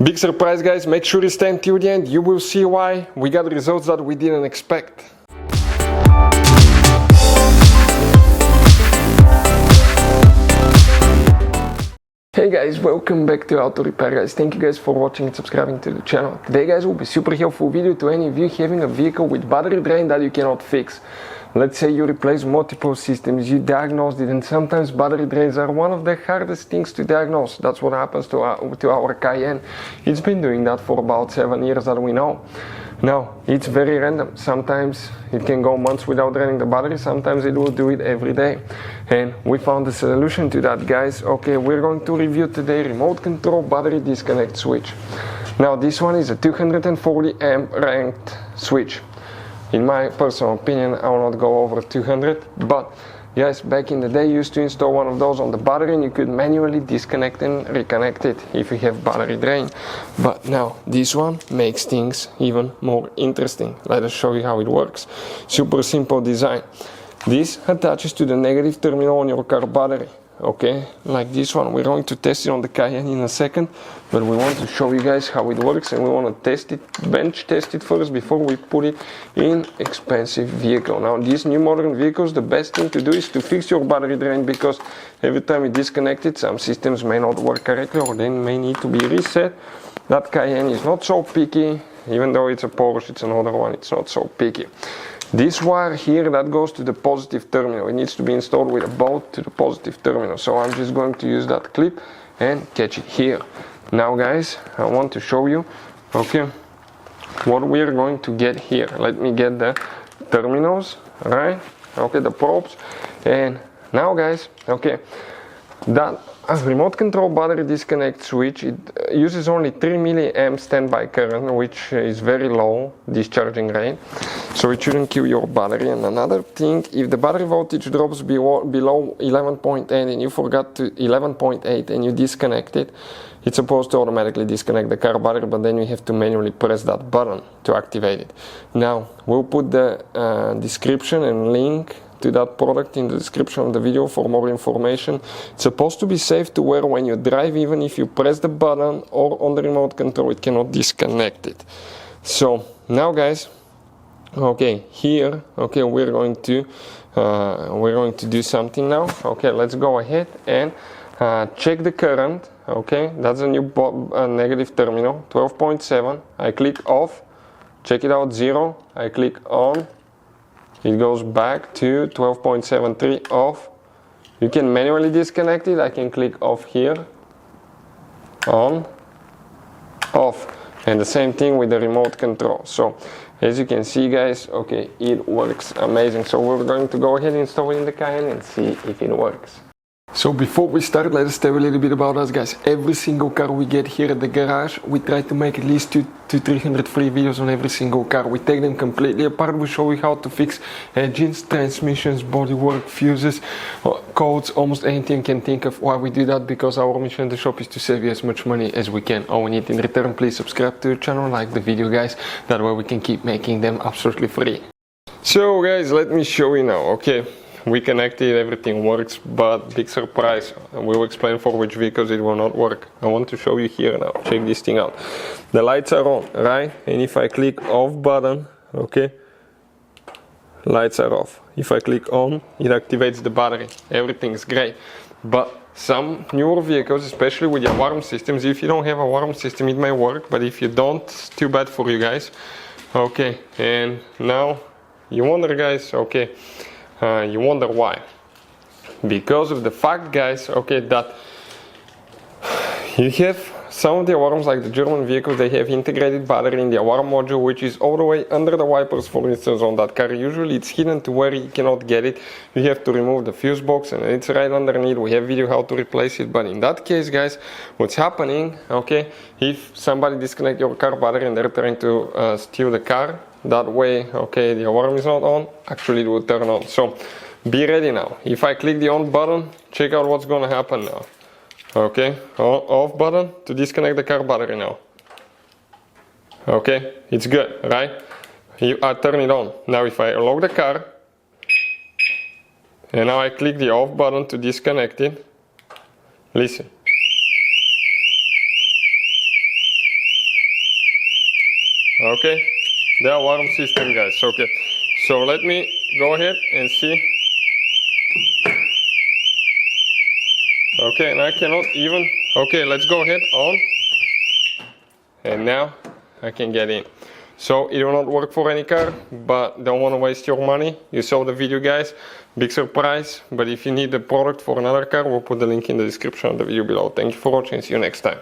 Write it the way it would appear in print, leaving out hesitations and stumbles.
Big surprise, guys, make sure you stay until the end, you will see why we got results that we didn't expect. Hey guys, welcome back to Auto Repair, guys. Thank you guys for watching and subscribing to the channel. Today, guys, will be super helpful video to any of you having a vehicle with battery drain that you cannot fix. Let's say you replace multiple systems, you diagnosed it, and sometimes battery drains are one of the hardest things to diagnose. That's what happens to our Cayenne. It's been doing that for about 7 years that we know. Now, it's very random. Sometimes it can go months without draining the battery, sometimes it will do it every day. And we found a solution to that, guys. Okay, we're going to review today remote control battery disconnect switch. Now, this one is a 240 amp ranked switch. In my personal opinion, I will not go over 200, but guys, back in the day, you used to install one of those on the battery and you could manually disconnect and reconnect it if you have battery drain. But now, this one makes things even more interesting. Let us show you how it works. Super simple design. This attaches to the negative terminal on your car battery. Okay, like this one. We're going to test it on the Cayenne in a second, but we want to show you guys how it works, and we want to test it, bench test it first before we put it in expensive vehicle. Now, these new modern vehicles, the best thing to do is to fix your battery drain, because every time you disconnect it, some systems may not work correctly or they may need to be reset. That Cayenne is not so picky, even though it's a Porsche, it's another one, it's not so picky. This wire here, that goes to the positive terminal. It needs to be installed with a bolt to the positive terminal. So I'm just going to use that clip and catch it here. Now, guys, I want to show you, okay, what we're going to get here. Let me get the terminals, right? Okay, the probes. And now, guys, okay, that remote control battery disconnect switch, it uses only 3 milliamp standby current, which is very low discharging rate, so it shouldn't kill your battery. And another thing, if the battery voltage drops below 11.8 and you forgot to 11.8 and you disconnect it, it's supposed to automatically disconnect the car battery, but then you have to manually press that button to activate it. Now, we'll put the description and link to that product in the description of the video for more information. It's supposed to be safe to wear when you drive. Even if you press the button or on the remote control, it cannot disconnect it. So now, guys, okay, here, okay, we're going to do something now. Okay, let's go ahead and check the current. Okay, that's a new negative terminal, 12.7. I click off, check it out, 0. I click on, it goes back to 12.73, off. You can manually disconnect it. I can click off here, on, off. And the same thing with the remote control. So as you can see, guys, okay, it works amazing. So we're going to go ahead and install it in the Cayenne and see if it works. So before we start, let us tell you a little bit about us, guys. Every single car we get here at the garage, we try to make at least 200 to 300 free videos on every single car. We take them completely apart. We show you how to fix engines, transmissions, bodywork, fuses, codes, almost anything you can think of. Why we do that? Because our mission in the shop is to save you as much money as we can. All we need in return, please subscribe to the channel, like the video, guys. That way we can keep making them absolutely free. So, guys, let me show you now. Okay, we connected, everything works, but big surprise, we'll explain for which vehicles it will not work. I want to show you here now. Check this thing out. The lights are on, right? And if I click off button, okay, lights are off. If I click on, it activates the battery. Everything is great. But some newer vehicles, especially with the alarm systems, if you don't have a alarm system, it may work, but if you don't, it's too bad for you guys. Okay, and now you wonder, guys, okay, you wonder why. Because of the fact, guys, okay, that you have some of the alarms, like the German vehicles, they have integrated battery in the alarm module, which is all the way under the wipers, for instance, on that car. Usually it's hidden to where you cannot get it. You have to remove the fuse box and it's right underneath. We have video how to replace it, but in that case, guys, what's happening, okay, if somebody disconnect your car battery and they're trying to steal the car, that way, okay, the alarm is not on, actually it will turn on. So be ready now. If I click the on button, check out what's gonna happen now. Okay, off button to disconnect the car battery now. Okay, it's good, right? I turn it on. Now if I lock the car, and now I click the off button to disconnect it, listen. Okay, the alarm system, guys. Okay, so let me go ahead and see. Okay, and I cannot even. Okay, let's go ahead on. And now I can get in. So it will not work for any car, but don't want to waste your money. You saw the video, guys. Big surprise. But if you need the product for another car, we'll put the link in the description of the video below. Thank you for watching. See you next time.